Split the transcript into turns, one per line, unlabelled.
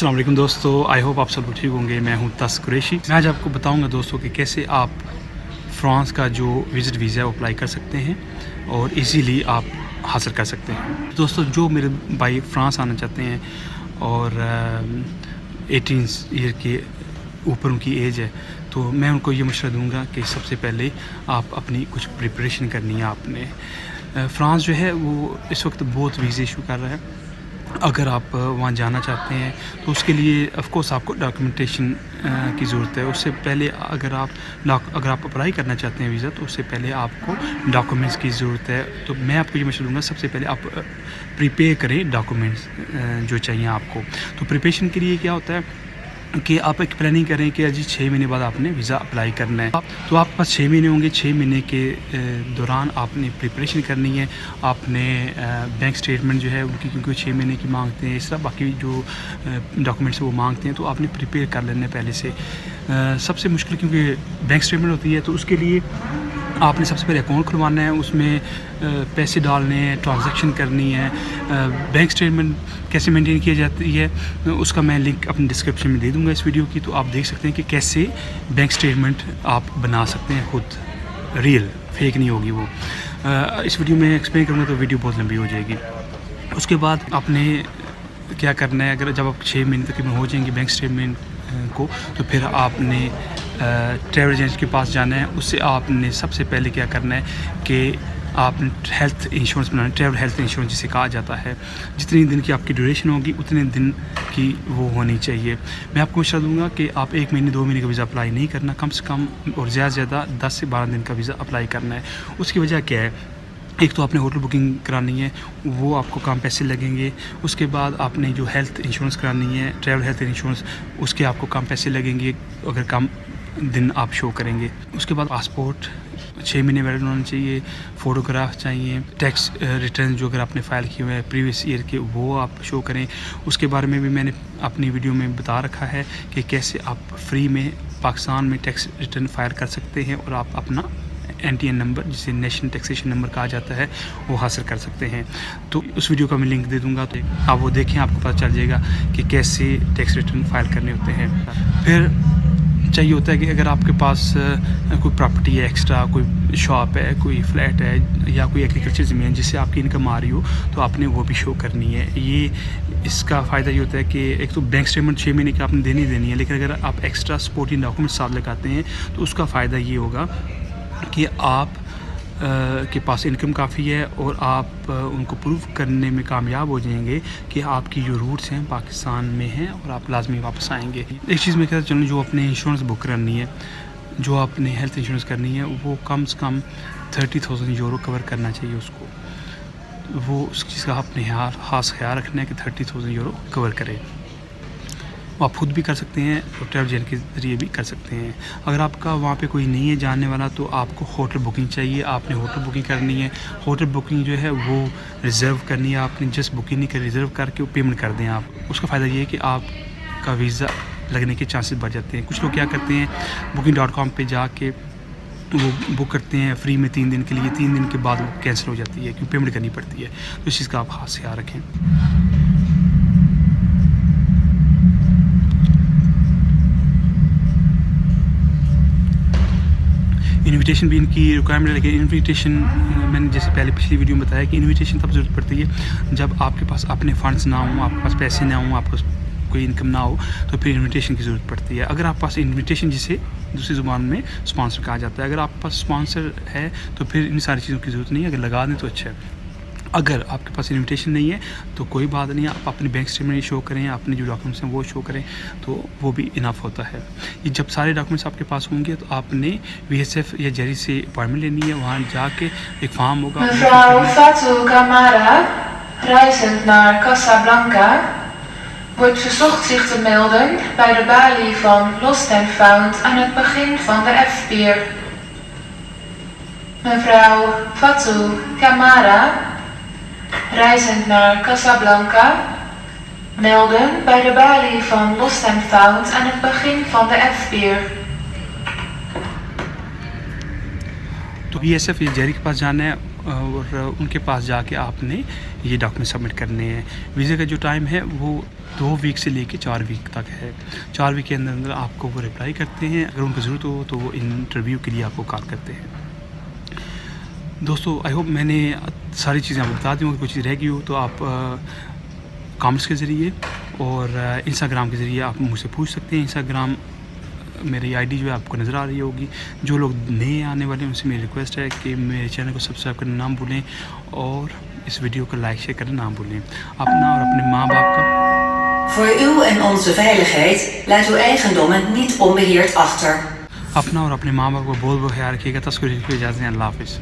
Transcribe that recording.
अस्सलाम वालेकुम दोस्तों, आई होप आप सब ठीक होंगे। मैं हूं तस कुरैशी। मैं आज आपको बताऊंगा दोस्तों कि कैसे आप फ्रांस का जो विज़िट वीज़ा अप्लाई कर सकते हैं और इजीली आप हासिल कर सकते हैं। दोस्तों, जो मेरे भाई फ्रांस आना चाहते हैं और 18 ईयर के ऊपर उनकी एज है, तो मैं उनको ये मशवरा दूंगा कि सबसे पहले आप अपनी कुछ प्रिपरेशन करनी है। आपने फ्रांस जो है वो इस वक्त बहुत वीज़े इशू कर रहा है। अगर आप वहाँ जाना चाहते हैं तो उसके लिए ऑफ़ कोर्स आपको डॉक्यूमेंटेशन की ज़रूरत है। उससे पहले अगर आप अप्लाई करना चाहते हैं वीज़ा, तो उससे पहले आपको डॉक्यूमेंट्स की ज़रूरत है। तो मैं आपको ये मशवरा दूँगा, सबसे पहले आप प्रिपेयर करें डॉक्यूमेंट्स जो चाहिए आपको। तो प्रिपरेशन के लिए क्या होता है कि आप एक प्लानिंग करें कि अजी 6 महीने बाद आपने वीज़ा अप्लाई करना है। तो आपके पास 6 महीने होंगे। 6 महीने के दौरान आपने प्रिपरेशन करनी है। आपने बैंक स्टेटमेंट जो है उनकी, क्योंकि 6 महीने की मांगते हैं, इस तरह बाकी जो डॉक्यूमेंट्स वो मांगते हैं, तो आपने प्रिपेयर कर लेना है पहले से। सबसे मुश्किल क्योंकि बैंक स्टेटमेंट होती है, तो उसके लिए आपने सबसे पहले अकाउंट खुलवाना है, उसमें पैसे डालने हैं, ट्रांजैक्शन करनी है। बैंक स्टेटमेंट कैसे मेंटेन की जाती है उसका मैं लिंक अपनी डिस्क्रिप्शन में दे दूंगा इस वीडियो की, तो आप देख सकते हैं कि कैसे बैंक स्टेटमेंट आप बना सकते हैं खुद, रियल, फेक नहीं होगी वो। इस वीडियो में एक्सप्लेन करूँगा तो वीडियो बहुत लंबी हो जाएगी। उसके बाद आपने क्या करना है, अगर जब आप 6 महीने तकरीबन हो जाएंगे बैंक स्टेटमेंट को, तो फिर आपने ट्रैवल एजेंट के पास जाना है। उससे आपने सबसे पहले क्या करना है कि आपने हेल्थ इंश्योरेंस बनाना है, ट्रैवल हेल्थ इंश्योरेंस जिसे कहा जाता है। जितनी दिन की आपकी ड्यूरेशन होगी उतने दिन की वो होनी चाहिए। मैं आपको मशवरा दूंगा कि आप 1 महीने 2 महीने का वीज़ा अप्लाई नहीं करना, कम से कम और ज़्यादा से ज़्यादा 10 से 12 दिन का वीज़ा अप्लाई करना है। उसकी वजह क्या है, एक तो आपने होटल बुकिंग करानी है, वो आपको कम पैसे लगेंगे। उसके बाद आपने जो हेल्थ इंश्योरेंस करानी है, ट्रैवल हेल्थ इंश्योरेंस, उसके आपको कम पैसे लगेंगे अगर कम दिन आप शो करेंगे। उसके बाद पासपोर्ट 6 महीने वैलिड होना चाहिए, फ़ोटोग्राफ चाहिए, टैक्स रिटर्न जो अगर आपने फ़ाइल किए हुए हैं प्रीवियस ईयर के, वो आप शो करें। उसके बारे में भी मैंने अपनी वीडियो में बता रखा है कि कैसे आप फ्री में पाकिस्तान में टैक्स रिटर्न फ़ाइल कर सकते हैं और आप अपना NTN नंबर, जिसे नेशनल टैक्सेशन नंबर कहा जाता है, वो हासिल कर सकते हैं। तो उस वीडियो का मैं लिंक दे दूंगा, तो आप वो देखें, आपको पता चल जाएगा कि कैसे टैक्स रिटर्न फाइल करने होते हैं। फिर चाहिए होता है कि अगर आपके पास कोई प्रॉपर्टी है एक्स्ट्रा, कोई शॉप है, कोई फ्लैट है या कोई एग्रीकल्चर ज़मीन जिससे आपकी इनकम आ रही हो, तो आपने वो भी शो करनी है। ये इसका फ़ायदा ये होता है कि एक तो बैंक स्टेटमेंट 6 महीने की आपने देनी है, लेकिन अगर आप एक्स्ट्रा सपोर्टिंग डॉक्यूमेंट साथ लगाते हैं तो उसका फ़ायदा ये होगा कि आप के पास इनकम काफ़ी है और आप उनको प्रूव करने में कामयाब हो जाएंगे कि आपकी जो रूट्स हैं पाकिस्तान में हैं और आप लाजमी वापस आएंगे। एक चीज़ मैं कहता चलूँ, जो अपने इंश्योरेंस बुक करनी है, जो आपने हेल्थ इंश्योरेंस करनी है, वो कम से कम 30,000 यूरो कवर करना चाहिए उसको। वो उस चीज़ का आपने खास ख्याल रखना है कि 30,000 यूरो कवर करें। आप खुद भी कर सकते हैं और ट्रैवल एजेंट के ज़रिए भी कर सकते हैं। अगर आपका वहाँ पे कोई नहीं है जानने वाला, तो आपको होटल बुकिंग चाहिए, आपने होटल बुकिंग करनी है। होटल बुकिंग जो है वो रिज़र्व करनी है, आपने जस्ट बुकिंग नहीं कर, रिज़र्व करके वो पेमेंट कर दें आप। उसका फ़ायदा ये है कि आपका वीज़ा लगने के चांसेस बढ़ जाते हैं। कुछ लोग क्या करते हैं, booking.com पे जाके वो बुक करते हैं फ्री में 3 दिन के लिए, 3 दिन के बाद वो कैंसिल हो जाती है क्योंकि पेमेंट करनी पड़ती है। तो इस चीज़ का आप खास ख्याल रखें। इन्विटेशन भी इनकी रिक्वायरमेंट है, लेकिन इन्विटेशन मैंने जैसे पहले पिछली वीडियो में बताया कि इन्विटेशन तब ज़रूरत पड़ती है जब आपके पास अपने फंड्स ना हों, आपके पास पैसे ना हों, आपके पास कोई इनकम ना हो, तो फिर इन्विटेशन की ज़रूरत पड़ती है। अगर आपके पास इन्विटेशन, जिसे दूसरी ज़ुबान में स्पॉन्सर कहा जाता है, अगर आपके पास स्पॉन्सर है तो फिर इन सारी चीज़ों की ज़रूरत नहीं है। अगर लगा दें तो अच्छा है। अगर आपके पास इन्विटेशन नहीं है तो कोई बात नहीं, आप अपने बैंक स्टेटमेंट शो करें, अपने जो डॉक्यूमेंट्स हैं वो शो करें, तो वो भी इनफ होता है। ये जब सारे डॉक्यूमेंट्स आपके पास होंगे तो आपने VSF या जेरी से अपॉइंटमेंट लेनी है। वहाँ जाके एक फार्म होगा,
Mevrouw Fatou Camara, reizend naar Casablanca, wordt verzocht zich te melden bij de balie van Lost and Found aan het begin van de F-pier. Mevrouw Fatou Camara, reizend naar Casablanca, melden bij de balie van Lost and Found aan het begin van de F-pier.
तो BSF या Jerry के पास जाना है और उनके पास जाके आपने ये डॉक्यूमेंट सबमिट करने हैं। वीज़ा का जो टाइम है वो 2 वीक से लेके 4 वीक तक है। 4 वीक के अंदर अंदर आपको वो रिप्लाई करते हैं। अगर उनको ज़रूरत हो तो वो इंटरव्यू के लिए आपको कॉल करते हैं। दोस्तों आई होप मैंने सारी चीज़ें आपको बता दी हूँ। कोई चीज़ रह गई हो तो आप कमेंट्स के ज़रिए और इंस्टाग्राम के ज़रिए आप मुझसे पूछ सकते हैं। इंस्टाग्राम मेरी आईडी जो है आपको नज़र आ रही होगी। जो लोग नए आने वाले हैं उनसे मेरी रिक्वेस्ट है कि मेरे चैनल को सब्सक्राइब करना ना भूलें और इस वीडियो को लाइक शेयर करना ना भूलें। अपना और अपने माँ बाप का
Voor uw en onze veiligheid laat uw eigendommen niet onbeheerd achter.
अपना और अपने माँ बाप को बहुत बहुत ख्याल रखिएगा। तस्कुरेशी को इजाज़त दें। अल्लाह हाफ़िज़।